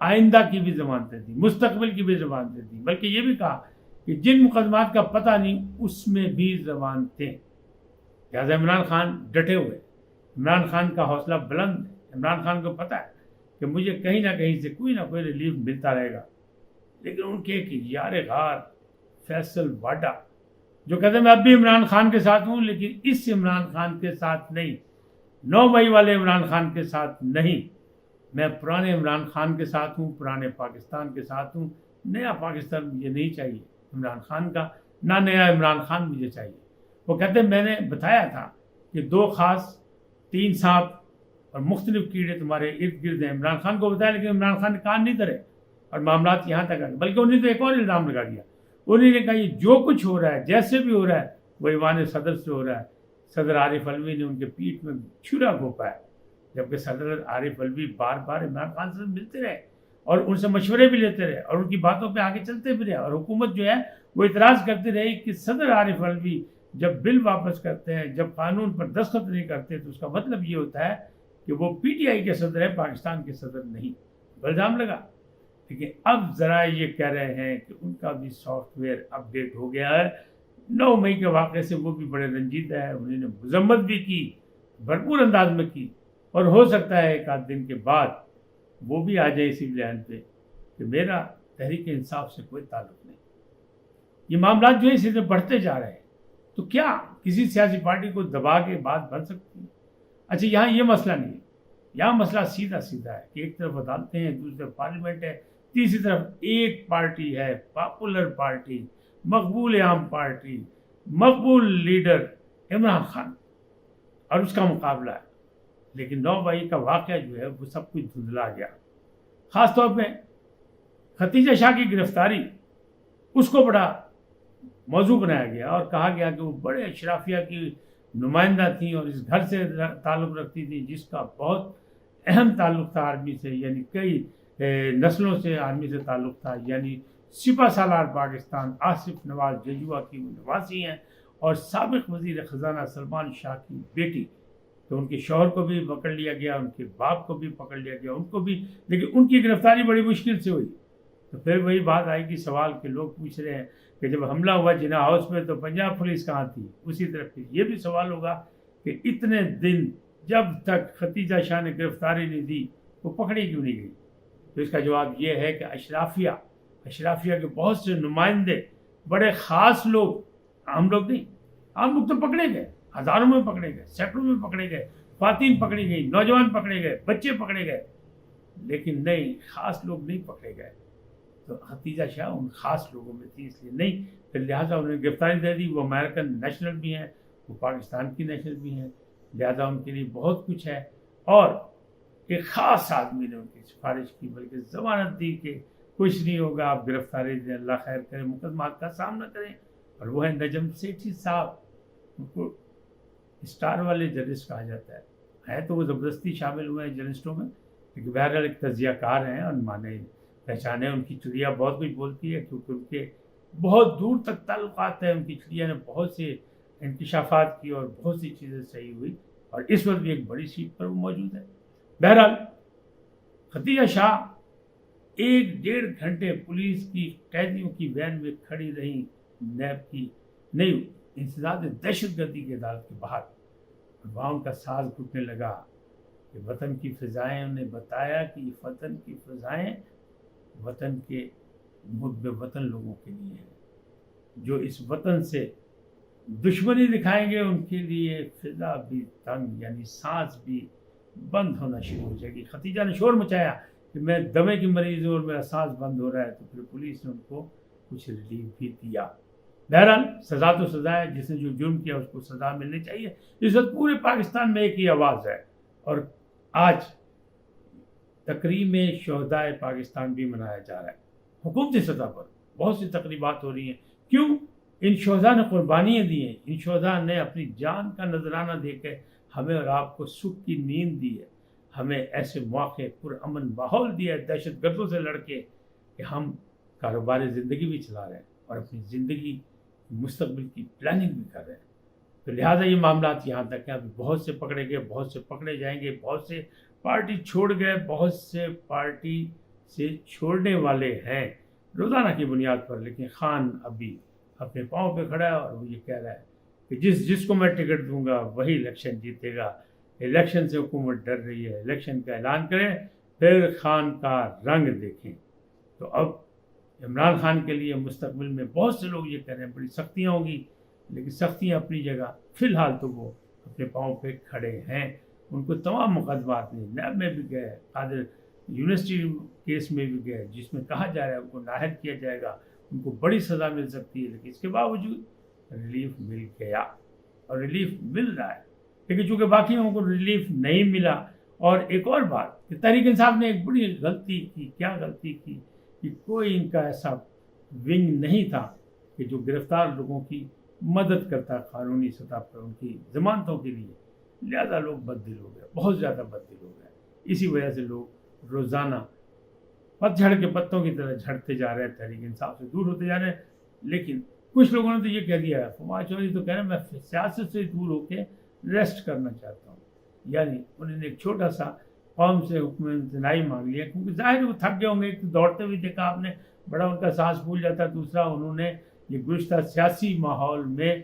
آئندہ کی بھی ضمانتیں دیں، مستقبل کی بھی ضمانتیں دیں، بلکہ یہ بھی کہا کہ جن مقدمات کا پتہ نہیں اس میں بھی ضمانتیں۔ لہٰذا عمران خان ڈٹے ہوئے، عمران خان کا حوصلہ بلند ہے، عمران خان کو پتہ ہے کہ مجھے کہیں نہ کہیں سے کوئی نہ کوئی ریلیف ملتا رہے گا، لیکن ان کے ایک یار غار فیصل واڈا جو کہتے ہیں میں اب بھی عمران خان کے ساتھ ہوں، لیکن اس عمران خان کے ساتھ نہیں، 9 مئی والے عمران خان کے ساتھ نہیں، میں پرانے عمران خان کے ساتھ ہوں، پرانے پاکستان کے ساتھ ہوں، نیا پاکستان مجھے نہیں چاہیے عمران خان کا، نہ نیا عمران خان مجھے چاہیے۔ وہ کہتے ہیں میں نے بتایا تھا کہ 2 خاص 3 سانپ اور مختلف کیڑے تمہارے ارد گرد ہیں، عمران خان کو بتایا، لیکن عمران خان نے کان نہیں دھرے اور معاملات یہاں تک آ گئے، بلکہ انہیں تو ایک اور الزام لگا دیا، انہوں نے کہا یہ جو کچھ ہو رہا ہے جیسے بھی ہو رہا ہے وہ ایوان صدر سے ہو رہا ہے۔ صدر عارف علوی نے ان کے پیٹھ میں چھرا گھونپا ہے، جبکہ صدر عارف علوی بار بار عمران خان سے ملتے رہے اور ان سے مشورے بھی لیتے رہے اور ان کی باتوں پہ آگے چلتے بھی رہے، اور حکومت جو ہے وہ اعتراض کرتی رہی کہ صدر عارف علوی جب بل واپس کرتے ہیں، جب قانون پر دستخط نہیں کرتے تو اس کا مطلب یہ ہوتا ہے کہ وہ پی ٹی آئی کے صدر ہیں، پاکستان کے صدر نہیں، الزام لگا۔ لیکن اب ذرائع یہ کہہ رہے ہیں کہ ان کا بھی سافٹ ویئر اپ ڈیٹ ہو گیا ہے، 9 مئی کے واقعے سے وہ بھی بڑے رنجیدہ ہے، انہوں نے مذمت بھی کی، بھرپور انداز میں کی، اور ہو سکتا ہے ایک آدھ دن کے بعد وہ بھی آ جائے اسی بیان پہ کہ میرا تحریک انصاف سے کوئی تعلق نہیں۔ یہ معاملات جو ہے اسی طرح بڑھتے جا رہے ہیں، تو کیا کسی سیاسی پارٹی کو دبا کے بات بن سکتی ہے؟ اچھا یہاں یہ مسئلہ نہیں ہے، یہاں مسئلہ سیدھا سیدھا ہے کہ ایک طرف عدالتیں ہیں، دوسری طرف پارلیمنٹ ہے، تیسری طرف ایک پارٹی ہے، پاپولر پارٹی، مقبول عام پارٹی، مقبول لیڈر عمران خان، اور اس کا مقابلہ ہے۔ لیکن 9 مئی کا واقعہ جو ہے وہ سب کچھ دھندلا گیا، خاص طور پہ ختیجہ شاہ کی گرفتاری، اس کو بڑا موضوع بنایا گیا اور کہا گیا کہ وہ بڑے اشرافیہ کی نمائندہ تھیں اور اس گھر سے تعلق رکھتی تھیں جس کا بہت اہم تعلق تھا آرمی سے، یعنی کئی نسلوں سے آرمی سے تعلق تھا، یعنی سپہ سالار پاکستان آصف نواز ججوا کی وہ نواسی ہیں اور سابق وزیر خزانہ سلمان شاہ کی بیٹی، تو ان کے شوہر کو بھی پکڑ لیا گیا، ان کے باپ کو بھی پکڑ لیا گیا، ان کو بھی، لیکن ان کی گرفتاری بڑی مشکل سے ہوئی۔ تو پھر وہی بات آئے گی، سوال کہ لوگ پوچھ رہے ہیں کہ جب حملہ ہوا جناح ہاؤس میں تو پنجاب پولیس کہاں تھی؟ اسی طرح پھر یہ بھی سوال ہوگا کہ اتنے دن جب تک ختیجہ شاہ نے گرفتاری نہیں دی وہ پکڑی کیوں نہیں گئی؟ تو اس کا جواب یہ ہے کہ اشرافیہ کے بہت سے نمائندے، بڑے خاص لوگ، عام لوگ نہیں، عام لوگ تو پکڑے گئے، ہزاروں میں پکڑے گئے، سینکڑوں میں پکڑے گئے، خواتین پکڑی گئی، نوجوان پکڑے گئے، بچے پکڑے گئے، لیکن نہیں، خاص لوگ نہیں پکڑے گئے۔ تو ختیجہ شاہ ان خاص لوگوں میں تھی، اس لیے نہیں، پھر لہٰذا انہیں گرفتاری دے دی۔ وہ امریکن نیشنل بھی ہیں، وہ پاکستان کی نیشنل بھی ہیں، لہٰذا ان کے لیے بہت کچھ ہے، اور ایک خاص آدمی نے ان کی سفارش کی، بلکہ ضمانت دی کہ کچھ نہیں ہوگا، آپ گرفتاری دیں، اللہ خیر کرے، مقدمات کا سامنا کریں، اور وہ ہے نجم سیٹھی صاحب، ان کو اسٹار والے جرنلسٹ کہا جاتا ہے تو وہ زبردستی شامل ہوئے ہیں جرنلسٹوں میں، لیکن بہرحال ایک تجزیہ کار ہیں اور مانے پہچانے، ان کی چڑیا بہت کچھ بولتی ہے کیونکہ ان کے بہت دور تک تعلقات ہیں، ان کی چڑیا نے بہت سے انکشافات کی اور بہت سی چیزیں صحیح ہوئی، اور اس وقت بھی ایک بڑی سیٹ پر وہ موجود ہے۔ بہرحال ختیجہ شاہ 1-1.5 گھنٹے پولیس کی قیدیوں کی وین میں کھڑی رہی، نیب کی نہیں، انسداد دہشت گردی کی عدالت کے باہر، اور وہاں ان کا ساز گھٹنے لگا کہ وطن کی فضائیں، انہیں بتایا کہ یہ وطن کی فضائیں وطن کے محب وطن لوگوں کے لیے ہیں، جو اس وطن سے دشمنی دکھائیں گے ان کے لیے فضا بھی تنگ، یعنی سانس بھی بند ہونا شروع ہو جائے گی۔ ختیجہ نے شور مچایا کہ میں دمے کی مریض ہوں اور میرا سانس بند ہو رہا ہے، تو پھر پولیس نے ان کو کچھ ریلیف بھی دیا۔ بہرحال سزا تو سزا ہے، جس نے جو جرم کیا اس کو سزا ملنی چاہیے۔ اس وقت پورے پاکستان میں ایک ہی آواز ہے، اور آج تقریب شہدائے پاکستان بھی منایا جا رہا ہے، حکومتی سطح پر بہت سی تقریبات ہو رہی ہیں۔ کیوں؟ ان شہداء نے قربانیاں دی ہیں، ان شہداء نے اپنی جان کا نذرانہ دے کے ہمیں اور آپ کو سکھ کی نیند دی ہے، ہمیں ایسے مواقع پرامن ماحول دیا ہے دہشت گردوں سے لڑ کے کہ ہم کاروبار زندگی بھی چلا رہے ہیں اور اپنی زندگی مستقبل کی پلاننگ بھی کر رہے ہیں۔ تو لہٰذا یہ معاملات یہاں تک ہیں، ابھی بہت سے پکڑے گئے، بہت سے پکڑے جائیں گے، بہت سے پارٹی چھوڑ گئے، بہت سے پارٹی سے چھوڑنے والے ہیں روزانہ کی بنیاد پر، لیکن خان ابھی اپنے پاؤں پہ کھڑا ہے اور وہ یہ کہہ رہا ہے کہ جس کو میں ٹکٹ دوں گا وہی الیکشن جیتے گا، الیکشن سے حکومت ڈر رہی ہے، الیکشن کا اعلان کریں پھر خان کا رنگ دیکھیں۔ تو اب عمران خان کے لیے مستقبل میں بہت سے لوگ یہ کہہ رہے ہیں بڑی سختیاں ہوں گی، لیکن سختیاں اپنی جگہ، فی الحال تو وہ اپنے پاؤں پہ کھڑے ہیں۔ ان کو تمام مقدمات میں، نیب میں بھی گئے، قادر یونیورسٹی کیس میں بھی گئے جس میں کہا جا رہا ہے ان کو نااہل کیا جائے گا، ان کو بڑی سزا مل سکتی ہے، لیکن اس کے باوجود ریلیف مل گیا اور ریلیف مل رہا ہے۔ لیکن چونکہ باقیوں کو ریلیف نہیں ملا، اور ایک اور بات کہ تحریک انصاف نے ایک بڑی غلطی کی، کیا غلطی کی کہ کوئی ان کا ایسا ونگ نہیں تھا کہ جو گرفتار لوگوں کی مدد کرتا قانونی سطح پر ان کی ضمانتوں کے لیے، لہذا لوگ بددل ہو گئے، بہت زیادہ بددل ہو گئے۔ اسی وجہ سے لوگ روزانہ پت جھڑ کے پتوں کی طرح جھڑتے جا رہے ہیں، تحریک انصاف سے دور ہوتے جا رہے ہیں۔ لیکن کچھ لوگوں نے تو یہ کہہ دیا ہے، فواد چودھری تو کہہ رہے ہیں میں سیاست سے دور ہو کے ریسٹ کرنا چاہتا ہوں، یعنی انہوں نے ایک چھوٹا سا قوم سے حکم امتناعی مانگ لیا، کیونکہ ظاہر وہ تھک گئے ہوں گے، ایک تو دوڑتے ہوئے دیکھا آپ نے، بڑا ان کا سانس پھول جاتا، دوسرا انہوں نے یہ گزشتہ سیاسی ماحول میں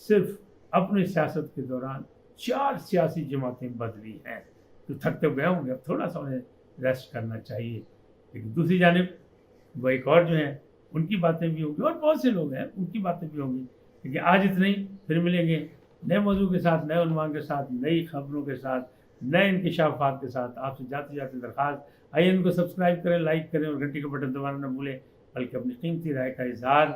صرف اپنی سیاست کے دوران 4 سیاسی جماعتیں بدلی ہیں، تو تھکتے گئے ہوں گے، اب تھوڑا سا انہیں ریسٹ کرنا چاہیے۔ لیکن دوسری جانب وہ ایک اور جو ہیں ان کی باتیں بھی ہوں گی، اور بہت سے لوگ ہیں ان کی باتیں بھی ہوں گی، لیکن آج اتنا ہی، پھر ملیں گے نئے موضوع کے ساتھ، نئے عنوان کے ساتھ، نئی خبروں کے ساتھ، نئے انکشافات کے ساتھ۔ آپ سے جاتے جاتے درخواست، آئیے ان کو سبسکرائب کریں، لائک کریں اور گھنٹی کا بٹن دبانا نہ بھولیں، بلکہ اپنی قیمتی رائے کا اظہار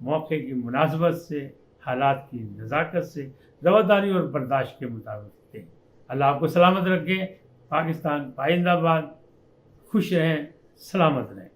موقع کی مناسبت سے، حالات کی نزاکت سے، رواداری اور برداشت کے مطابق دیں۔ اللہ آپ کو سلامت رکھے۔ پاکستان پائندہ باد، خوش رہیں، سلامت رہیں۔